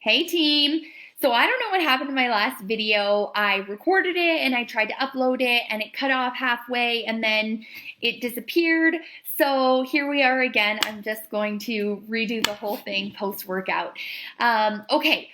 Hey team. So I don't know what happened to my last video. I recorded it and I tried to upload it and it cut off halfway and then it disappeared. So here we are again. I'm just going to redo the whole thing post-workout. Okay,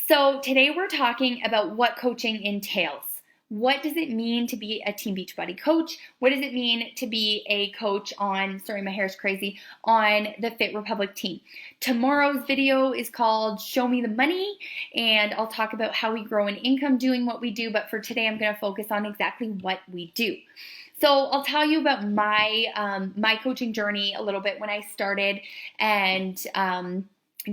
so today we're talking about what coaching entails. What does it mean to be a Team Beachbody coach? What does it mean to be a coach on, sorry, my hair's crazy, on the Fit Republic team? Tomorrow's video is called Show Me the Money, and I'll talk about how we grow an income doing what we do, but for today I'm going to focus on exactly what we do. So I'll tell you about my coaching journey a little bit when I started and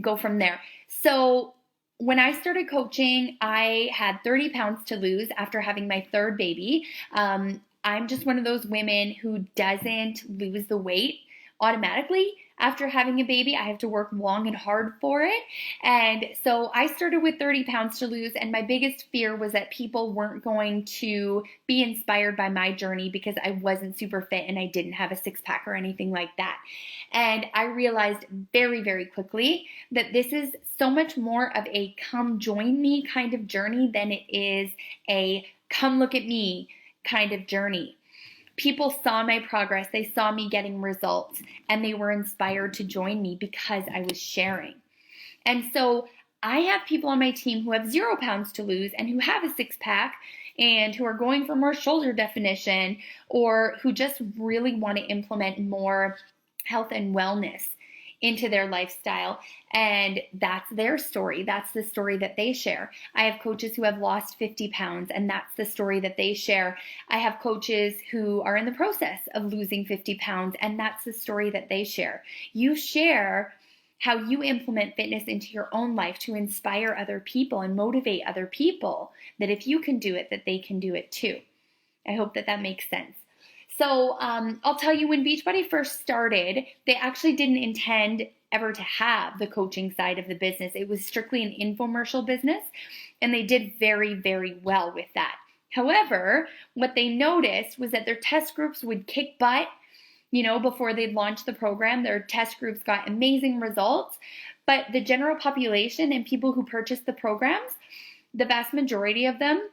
go from there. So when I started coaching, I had 30 pounds to lose after having my third baby. I'm just one of those women who doesn't lose the weight automatically. After having a baby, I have to work long and hard for it. And so I started with 30 pounds to lose, and my biggest fear was that people weren't going to be inspired by my journey because I wasn't super fit and I didn't have a six-pack or anything like that. And I realized very, very quickly that this is so much more of a come join me kind of journey than it is a come look at me kind of journey. People saw my progress, they saw me getting results, and they were inspired to join me because I was sharing. And so I have people on my team who have 0 pounds to lose and who have a six-pack and who are going for more shoulder definition or who just really want to implement more health and wellness into their lifestyle, and that's their story. That's the story that they share. I have coaches who have lost 50 pounds, and that's the story that they share. I have coaches who are in the process of losing 50 pounds, and that's the story that they share. You share how you implement fitness into your own life to inspire other people and motivate other people that if you can do it, that they can do it too. I hope that makes sense. So I'll tell you, when Beachbody first started, they actually didn't intend ever to have the coaching side of the business. It was strictly an infomercial business, and they did very, very well with that. However, what they noticed was that their test groups would kick butt, before they'd launched the program. Their test groups got amazing results, but the general population and people who purchased the programs, the vast majority of them,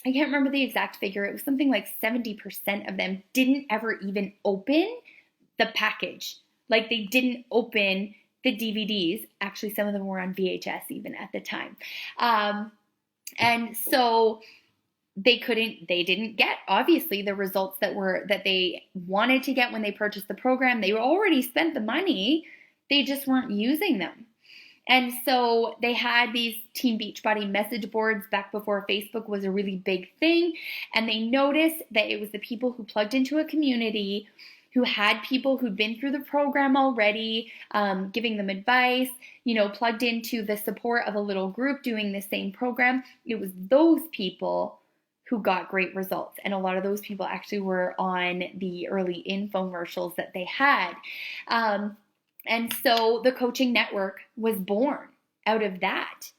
I can't remember the exact figure, it was something like 70% of them didn't ever even open the package. Like, they didn't open the DVDs. Actually, some of them were on VHS even at the time. And so they didn't get, obviously, the results that they wanted to get when they purchased the program. They already spent the money, they just weren't using them. And so they had these Team Beachbody message boards back before Facebook was a really big thing. And they noticed that it was the people who plugged into a community, who had people who'd been through the program already, giving them advice, plugged into the support of a little group doing the same program. It was those people who got great results. And a lot of those people actually were on the early infomercials that they had. And so the coaching network was born out of that.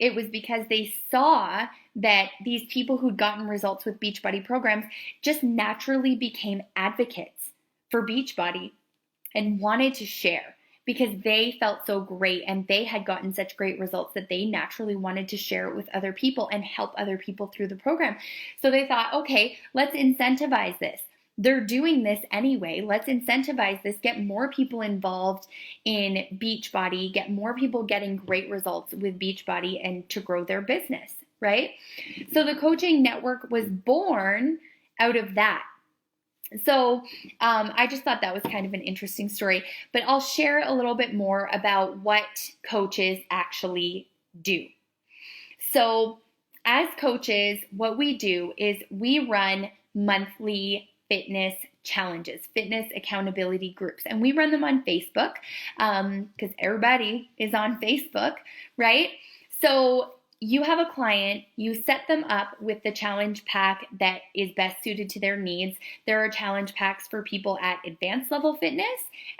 It was because they saw that these people who'd gotten results with Beachbody programs just naturally became advocates for Beachbody and wanted to share because they felt so great and they had gotten such great results that they naturally wanted to share it with other people and help other people through the program. So they thought, okay, let's incentivize this. They're doing this anyway. Let's incentivize this, get more people involved in Beachbody, get more people getting great results with Beachbody and to grow their business, right? So the coaching network was born out of that. So I just thought that was kind of an interesting story, but I'll share a little bit more about what coaches actually do. So as coaches, what we do is we run monthly fitness challenges, fitness accountability groups. And we run them on Facebook because everybody is on Facebook, right? So you have a client, you set them up with the challenge pack that is best suited to their needs. There are challenge packs for people at advanced level fitness,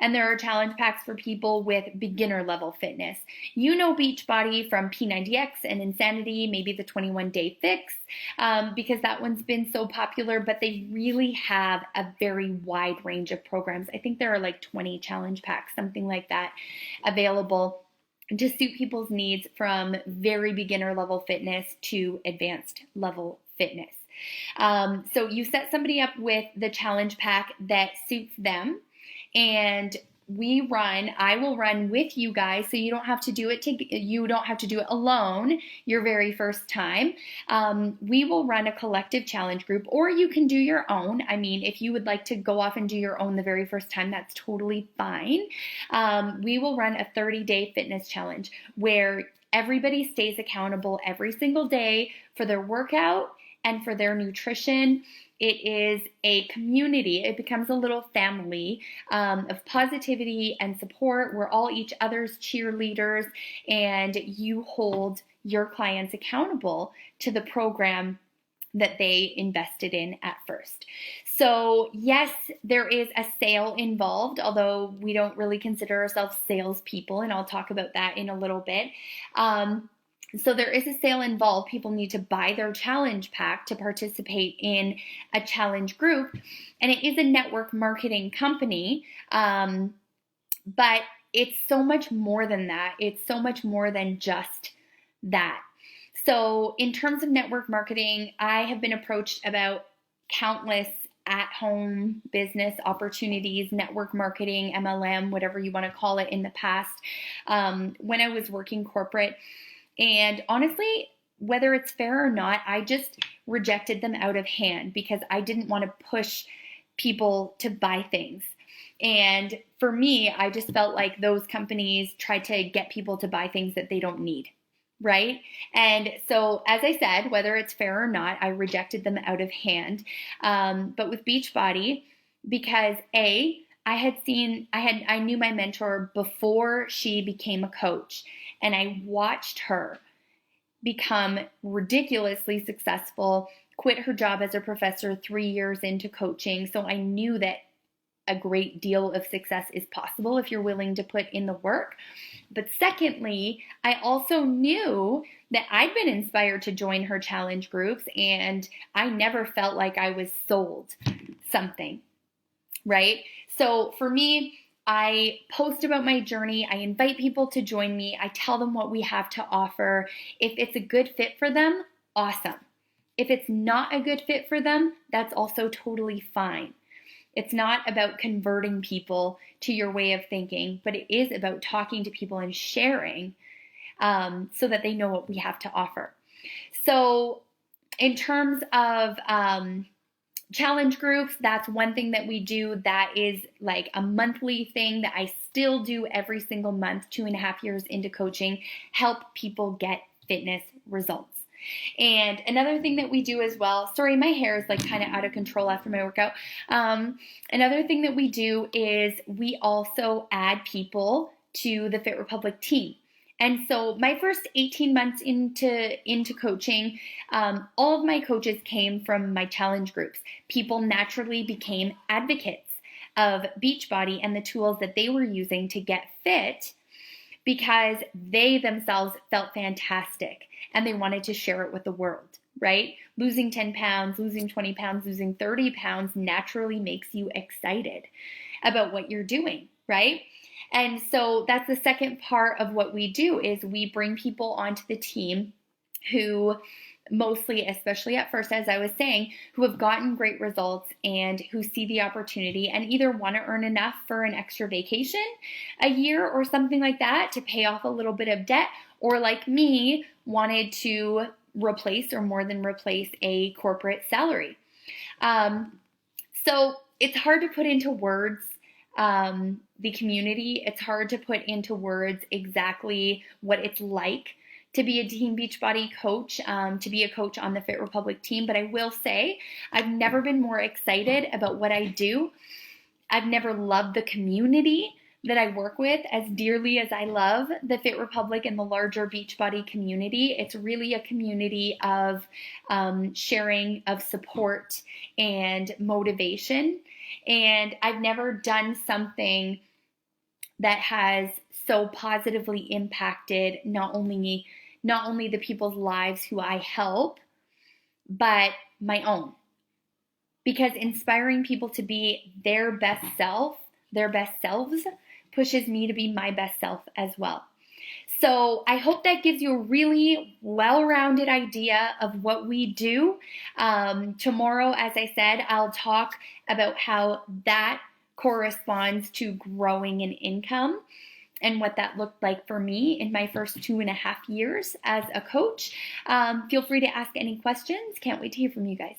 and there are challenge packs for people with beginner level fitness. You know Beachbody from P90X and Insanity, maybe the 21-day fix, because that one's been so popular, but they really have a very wide range of programs. I think there are like 20 challenge packs, something like that, available. to suit people's needs from very beginner level fitness to advanced level fitness. So you set somebody up with the challenge pack that suits them, and I will run with you guys, so you don't have to do it alone your very first time. We will run a collective challenge group, or you can do your own. I mean, if you would like to go off and do your own the very first time, that's totally fine. We will run a 30-day fitness challenge where everybody stays accountable every single day for their workout and for their nutrition. It is a community. It becomes a little family of positivity and support. We're all each other's cheerleaders, and you hold your clients accountable to the program that they invested in at first. So yes, there is a sale involved, although we don't really consider ourselves salespeople, and I'll talk about that in a little bit. So there is a sale involved. People need to buy their challenge pack to participate in a challenge group. And it is a network marketing company, but it's so much more than that. It's so much more than just that. So in terms of network marketing, I have been approached about countless at-home business opportunities, network marketing, MLM, whatever you want to call it, in the past when I was working corporate. And honestly, whether it's fair or not, I just rejected them out of hand because I didn't want to push people to buy things. And for me, I just felt like those companies tried to get people to buy things that they don't need, right? And so, as I said, whether it's fair or not, I rejected them out of hand. But with Beachbody, because I knew my mentor before she became a coach, and I watched her become ridiculously successful, quit her job as a professor 3 years into coaching. So I knew that a great deal of success is possible if you're willing to put in the work. But secondly, I also knew that I'd been inspired to join her challenge groups, and I never felt like I was sold something, right? So for me, I post about my journey. I invite people to join me. I tell them what we have to offer. If it's a good fit for them, awesome. If it's not a good fit for them, that's also totally fine. It's not about converting people to your way of thinking, but it is about talking to people and sharing so that they know what we have to offer. So in terms of challenge groups, that's one thing that we do that is like a monthly thing that I still do every single month, 2.5 years into coaching, help people get fitness results. And another thing that we do as well, sorry, my hair is like kind of out of control after my workout. Another thing that we do is we also add people to the Fit Republic team. And so my first 18 months into coaching, all of my coaches came from my challenge groups. People naturally became advocates of Beachbody and the tools that they were using to get fit because they themselves felt fantastic and they wanted to share it with the world, right? Losing 10 pounds, losing 20 pounds, losing 30 pounds naturally makes you excited about what you're doing, right? And so that's the second part of what we do is we bring people onto the team who mostly, especially at first, as I was saying, who have gotten great results and who see the opportunity and either want to earn enough for an extra vacation a year or something like that to pay off a little bit of debt, or like me, wanted to replace or more than replace a corporate salary. So it's hard to put into words the community. It's hard to put into words exactly what it's like to be a Team Beachbody coach, to be a coach on the Fit Republic team. But I will say I've never been more excited about what I do. I've never loved the community that I work with as dearly as I love the Fit Republic and the larger Beachbody community. It's really a community of sharing, of support and motivation. And I've never done something that has so positively impacted not only the people's lives who I help, but my own. Because inspiring people to be their best selves, pushes me to be my best self as well. So I hope that gives you a really well-rounded idea of what we do. Tomorrow, as I said, I'll talk about how that corresponds to growing an income and what that looked like for me in my first 2.5 years as a coach. Feel free to ask any questions. Can't wait to hear from you guys.